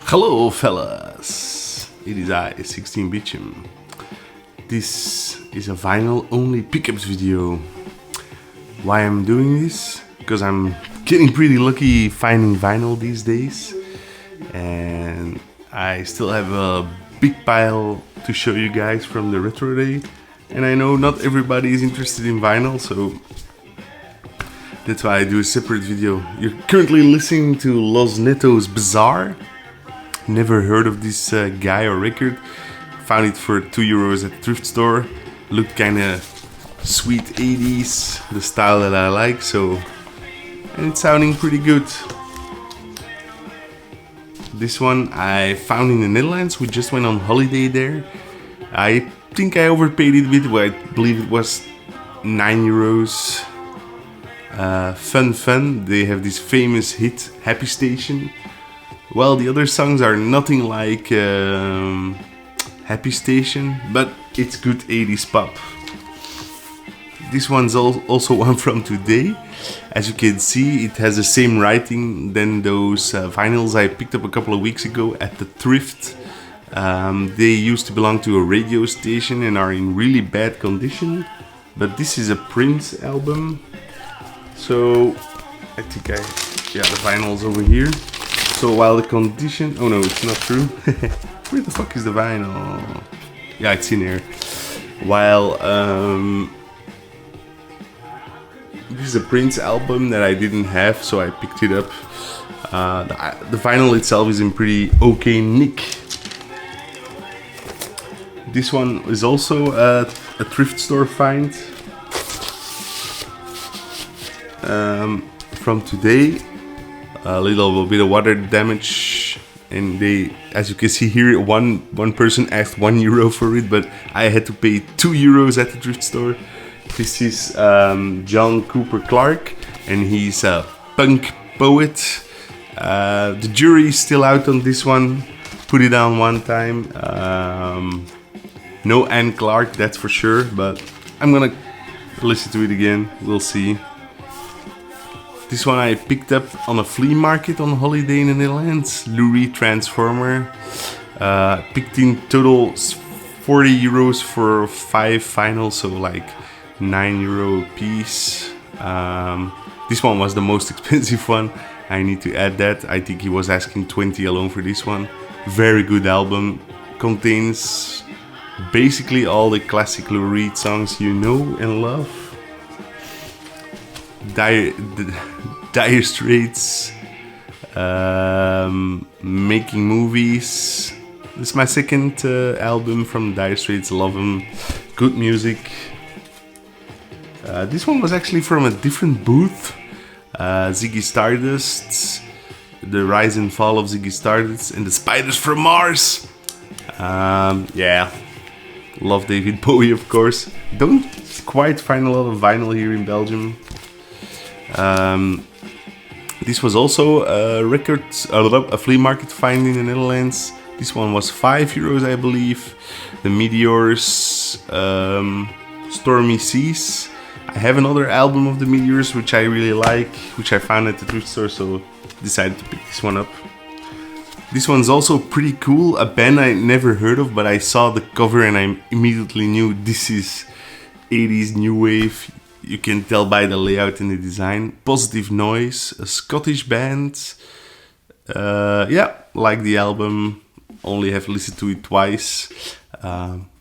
Hello fellas, it is I, 16 Beecham. This is a vinyl only pickups video. Why I'm doing this? Because I'm getting pretty lucky finding vinyl these days. And I still have a big pile to show you guys from the retro day. And I know not everybody is interested in vinyl, so that's why I do a separate video. You're currently listening to Los Netos Bazaar. Never heard of this guy or record. Found it for €2 at the thrift store. Looked kinda sweet 80s, the style that I like, and it's sounding pretty good. This one I found in the Netherlands. We just went on holiday there. I think I overpaid it a bit, but I believe it was €9. Fun. They have this famous hit, Happy Station. Well, the other songs are nothing like Happy Station, but it's good 80s pop. This one's also one from today. As you can see, it has the same writing than those vinyls I picked up a couple of weeks ago at the thrift. They used to belong to a radio station and are in really bad condition, but this is a Prince album. So I think the vinyl's over here. So while the condition, oh no, it's not true. Where the fuck is the vinyl? Yeah, it's in here. While this is a Prince album that I didn't have, so I picked it up. The vinyl itself is in pretty okay nick. This one is also a thrift store find from today. A little bit of water damage, and they, as you can see here, one person asked €1 for it, but I had to pay €2 at the thrift store. This is John Cooper Clarke, and he's a punk poet. The jury is still out on this one. Put it on one time. No Anne Clark, that's for sure, but I'm gonna listen to it again. We'll see. This one I picked up on a flea market on holiday in the Netherlands. Lou Reed Transformer. Picked in total €40 for 5 vinyls, so like €9 a piece. This one was the most expensive one. I need to add that. I think he was asking 20 alone for this one. Very good album. Contains basically all the classic Lou Reed songs you know and love. Dire Straits, Making Movies. This is my second album from Dire Straits. Love them. Good music. This one was actually from a different booth. Ziggy Stardust, The Rise and Fall of Ziggy Stardust, and The Spiders from Mars. Love David Bowie, of course. Don't quite find a lot of vinyl here in Belgium. This was also a flea market find in the Netherlands. This one was €5, I believe. The Meteors, Stormy Seas. I have another album of the Meteors which I really like, which I found at the thrift store, so decided to pick this one up. This one's also pretty cool. A band I never heard of, but I saw the cover and I immediately knew this is 80s new wave. You can tell by the layout and the design. Positive Noise, a Scottish band. Like the album. Only have listened to it twice.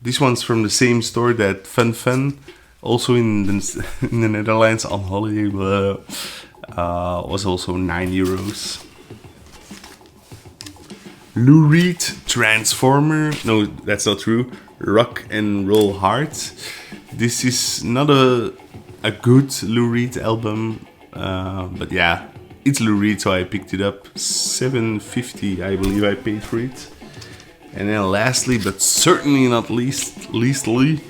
This one's from the same store that Fun, also in the Netherlands on holiday, was also €9. Lou Reed Transformer. No, that's not true. Rock and Roll Heart. This is not a good Lou Reed album, but yeah, it's Lou Reed, so I picked it up. $7.50, I believe I paid for it. And then lastly, but certainly not leastly,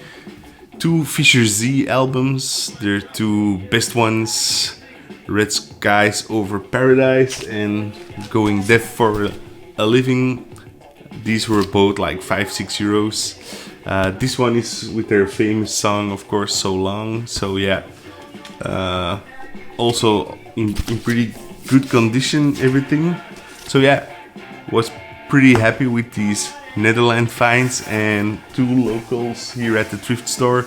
2 Fisher Z albums. They're 2 best ones: Red Skies Over Paradise and Going Deaf for a Living. These were both like €5-6. This one is with their famous song, of course, So Long. So yeah, also in pretty good condition, everything. So yeah, was pretty happy with these Netherlands finds and 2 locals here at the thrift store.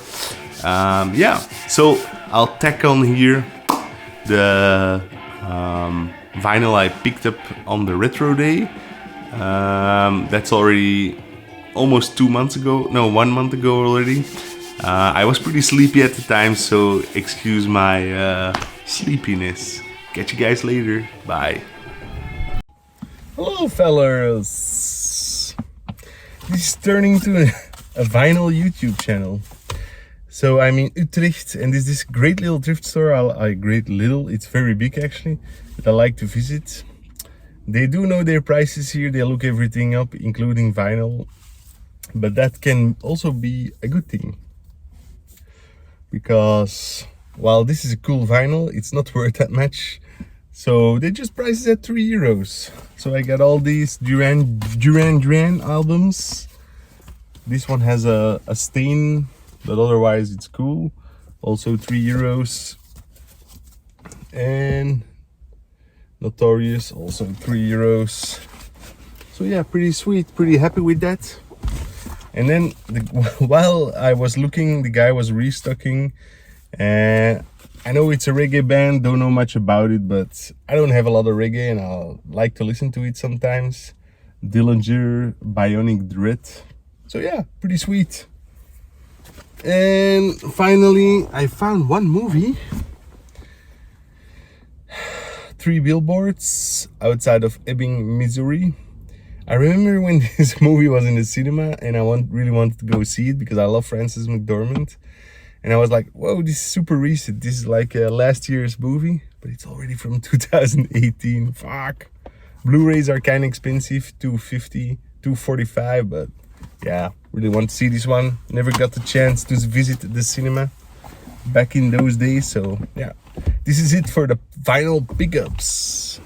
Yeah, so I'll tack on here the vinyl I picked up on the retro day. That's already almost 2 months ago. No, 1 month ago already. I was pretty sleepy at the time, so excuse my sleepiness. Catch you guys later. Bye. Hello, fellas. This is turning into a vinyl YouTube channel. So I'm in Utrecht, and there's this great little thrift store. It's very big actually, that I like to visit. They do know their prices here. They look everything up, including vinyl. But that can also be a good thing, because while this is a cool vinyl, it's not worth that much. So they just price it at €3. So I got all these Duran Duran albums. This one has a stain, but otherwise it's cool. Also €3. And Notorious, also €3. So yeah, pretty sweet, pretty happy with that. And then while I was looking, the guy was restocking. And I know it's a reggae band, don't know much about it, but I don't have a lot of reggae and I like to listen to it sometimes. Dillinger, Bionic Dread. So yeah, pretty sweet. And finally, I found one movie. 3 Billboards outside of Ebbing, Missouri. I remember when this movie was in the cinema and I really wanted to go see it because I love Frances McDormand. And I was like, whoa, this is super recent. This is like last year's movie, but it's already from 2018. Fuck. Blu-rays are kind of expensive, $250, $245, but yeah, really want to see this one. Never got the chance to visit the cinema back in those days, so yeah. This is it for the vinyl pickups.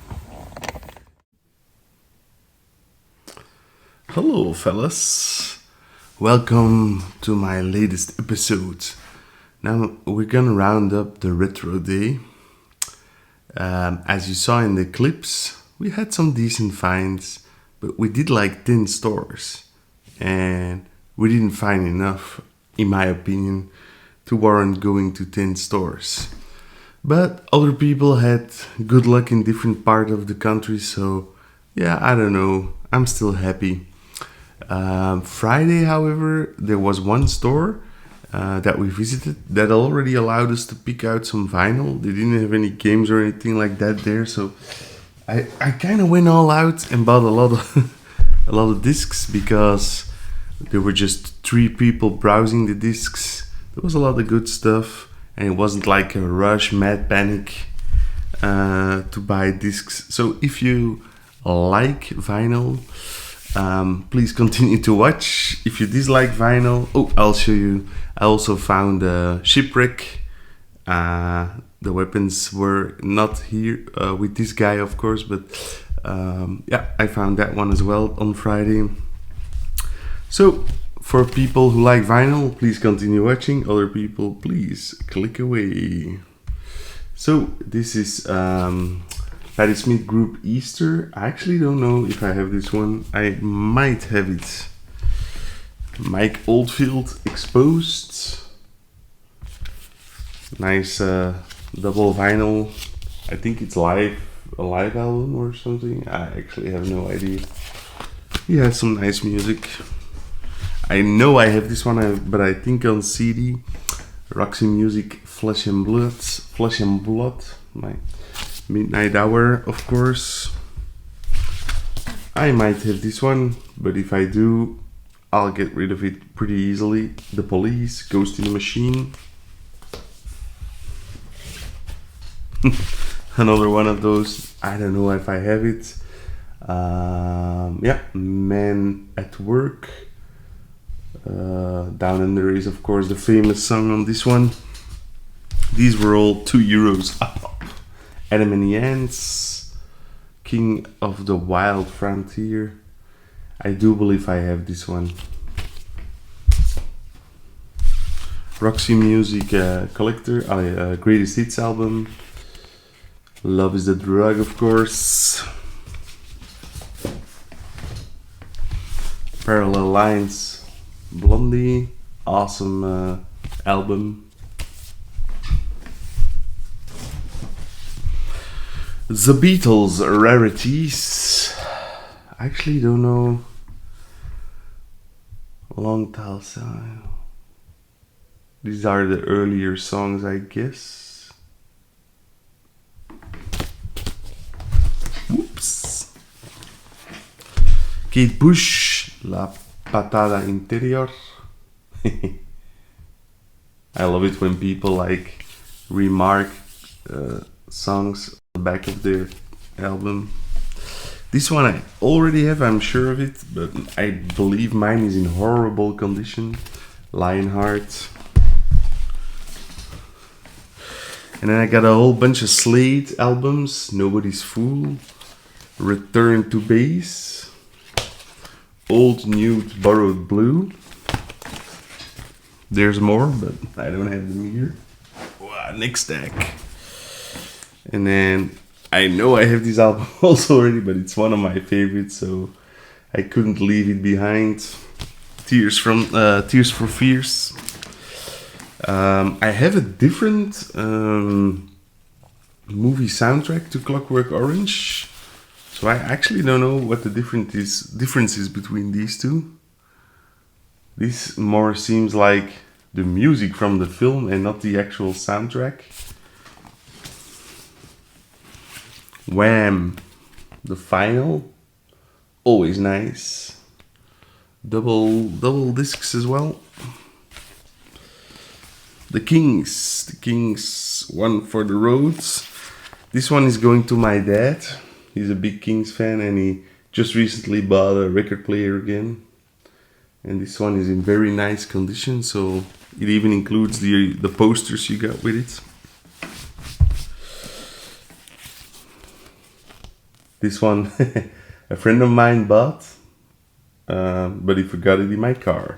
Hello, fellas. Welcome to my latest episode. Now we're gonna round up the retro day. As you saw in the clips, we had some decent finds, but we did like 10 stores, and we didn't find enough, in my opinion, to warrant going to 10 stores. But other people had good luck in different parts of the country, so yeah, I don't know. I'm still happy. Friday, however, there was one store that we visited that already allowed us to pick out some vinyl. They didn't have any games or anything like that there, so I kind of went all out and bought a lot of discs, because there were just 3 people browsing the discs. There was a lot of good stuff, and it wasn't like a rush, mad panic to buy discs. So if you like vinyl, please continue to watch. If you dislike vinyl, I'll show you. I also found a Shipwreck. The weapons were not here with this guy, of course, but yeah, I found that one as well on Friday. So for people who like vinyl, please continue watching. Other people, please click away. So this is Patti Smith Group Easter. I actually don't know if I have this one. I might have it. Mike Oldfield, Exposed. Nice double vinyl. I think it's a live album or something. I actually have no idea. He has some nice music. I know I have this one, but I think on CD. Roxy Music, Flesh and Blood. My Midnight Hour, of course. I might have this one, but if I do, I'll get rid of it pretty easily. The Police, Ghost in the Machine. Another one of those. I don't know if I have it. Yeah, Men at Work. Down Under is, of course, the famous song on this one. These were all €2 up. Adam and the Ants, King of the Wild Frontier. I do believe I have this one. Roxy Music Collector, Greatest Hits album. Love is the Drug, of course. Parallel Lines, Blondie, awesome album. The Beatles Rarities. I actually don't know. Long Tall Side. These are the earlier songs, I guess. Whoops. Kate Bush, La Patada Interior. I love it when people like remark songs on the back of their album. This one I already have, I'm sure of it, but I believe mine is in horrible condition. Lionheart. And then I got a whole bunch of Slade albums. Nobody's Fool, Return to Base, Old Nude Borrowed Blue. There's more, but I don't have them here. Wow, next stack. And then I know I have this album also already, but it's one of my favorites, so I couldn't leave it behind. Tears for Fears. I have a different movie soundtrack to Clockwork Orange, so I actually don't know what the difference is between these two. This more seems like the music from the film and not the actual soundtrack. Wham! The Final, always nice. Double discs as well. The Kings, One for the Roads. This one is going to my dad. He's a big Kings fan and he just recently bought a record player again. And this one is in very nice condition, so it even includes the posters you got with it. This one a friend of mine bought, but he forgot it in my car.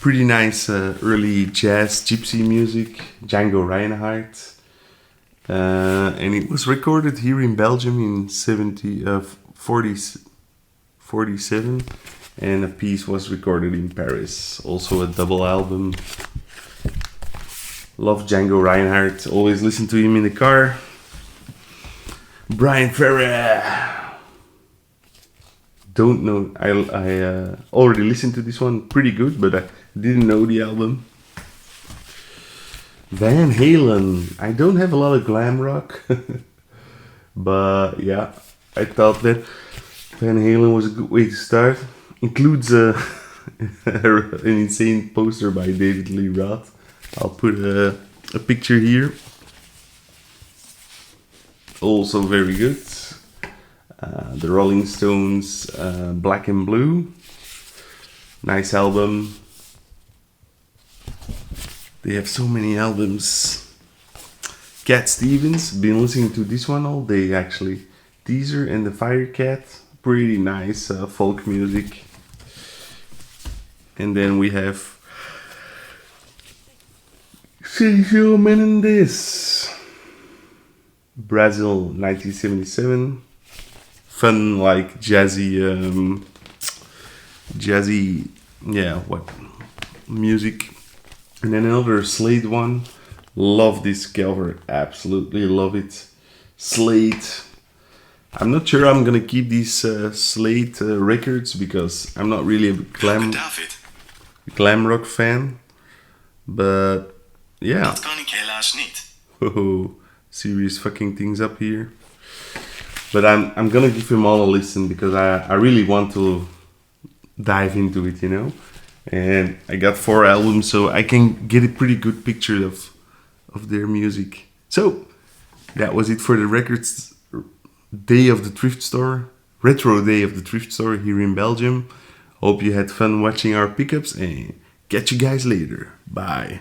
Pretty nice early jazz gypsy music, Django Reinhardt. And it was recorded here in Belgium in 47, and a piece was recorded in Paris. Also a double album. Love Django Reinhardt, always listen to him in the car. Brian Ferry. Don't know, I already listened to this one, pretty good, but I didn't know the album. Van Halen, I don't have a lot of glam rock, but yeah, I thought that Van Halen was a good way to start. Includes an insane poster by David Lee Roth. I'll put a picture here. Also very good. The Rolling Stones, Black and Blue. Nice album. They have so many albums. Cat Stevens, been listening to this one all day actually. Teaser and the Firecat, pretty nice folk music. And then we have Sergio Menendez, Brazil 1977. Fun, like jazzy, yeah, what music. And then another Slade one. Love this cover, absolutely love it. Slade. I'm not sure I'm gonna keep these Slade records because I'm not really a glam rock fan. But yeah. Dat kan ik helaas niet. Oh, serious fucking things up here. But I'm gonna give them all a listen because I really want to dive into it, you know. And I got 4 albums, so I can get a pretty good picture of their music. So that was it for the records day of the thrift store, retro day of the thrift store here in Belgium. Hope you had fun watching our pickups and catch you guys later. Bye.